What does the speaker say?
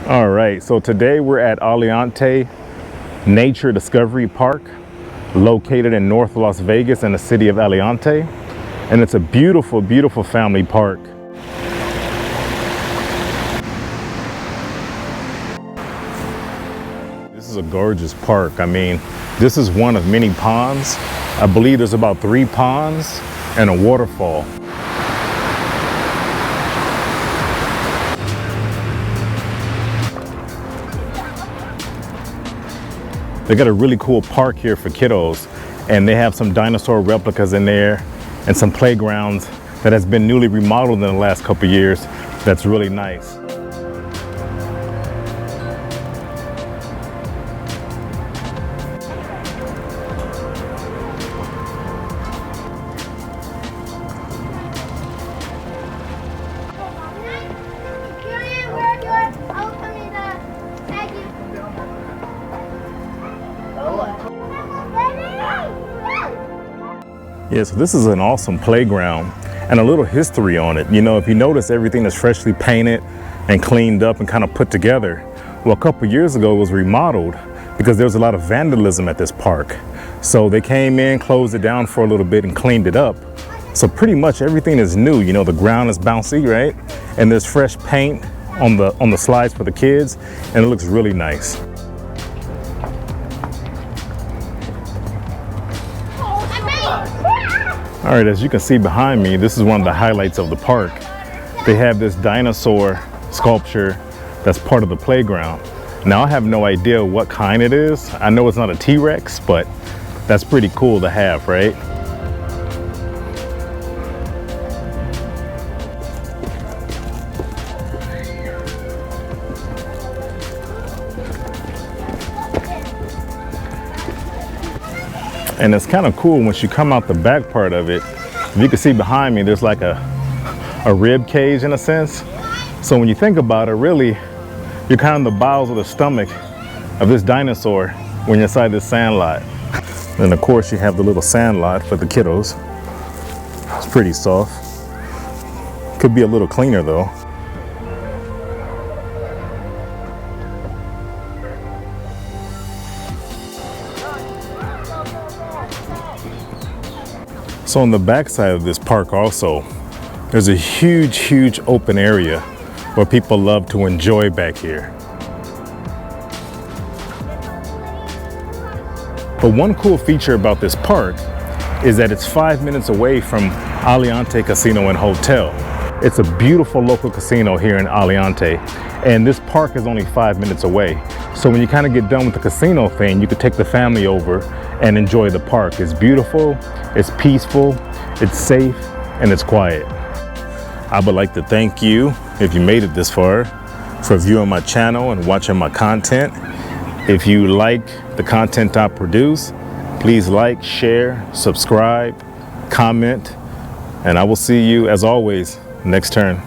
All right, so today we're at Aliante Nature Discovery Park, located in North Las Vegas in the city of Aliante. And it's a beautiful, beautiful family park. This is a gorgeous park. I mean, this is one of many ponds. I believe there's about 3 ponds and a waterfall. They got a really cool park here for kiddos, and they have some dinosaur replicas in there and some playgrounds that has been newly remodeled in the last couple years. That's really nice. Yeah, so this is an awesome playground and a little history on it. You know, if you notice, everything is freshly painted and cleaned up and kind of put together. Well, a couple years ago it was remodeled because there was a lot of vandalism at this park. So they came in, closed it down for a little bit and cleaned it up. So pretty much everything is new. You know, the ground is bouncy, right? And there's fresh paint on the slides for the kids, and it looks really nice. All right, as you can see behind me, this is one of the highlights of the park. They have this dinosaur sculpture that's part of the playground. Now, I have no idea what kind it is. I know it's not a T-Rex, but that's pretty cool to have, right? And it's kind of cool once you come out the back part of it. If you can see behind me, there's like a rib cage in a sense. So when you think about it, really, you're kind of the bowels of the stomach of this dinosaur when you're inside this sand lot. And of course you have the little sand lot for the kiddos. It's pretty soft. Could be a little cleaner though. So on the back side of this park also, there's a huge, huge open area where people love to enjoy back here. But one cool feature about this park is that it's 5 minutes away from Aliante Casino and Hotel. It's a beautiful local casino here in Aliante, and this park is only 5 minutes away. So when you kind of get done with the casino thing, you could take the family over and enjoy the park. It's beautiful, it's peaceful, it's safe, and it's quiet. I would like to thank you, if you made it this far, for viewing my channel and watching my content. If you like the content I produce, please like, share, subscribe, comment, and I will see you, as always, next turn.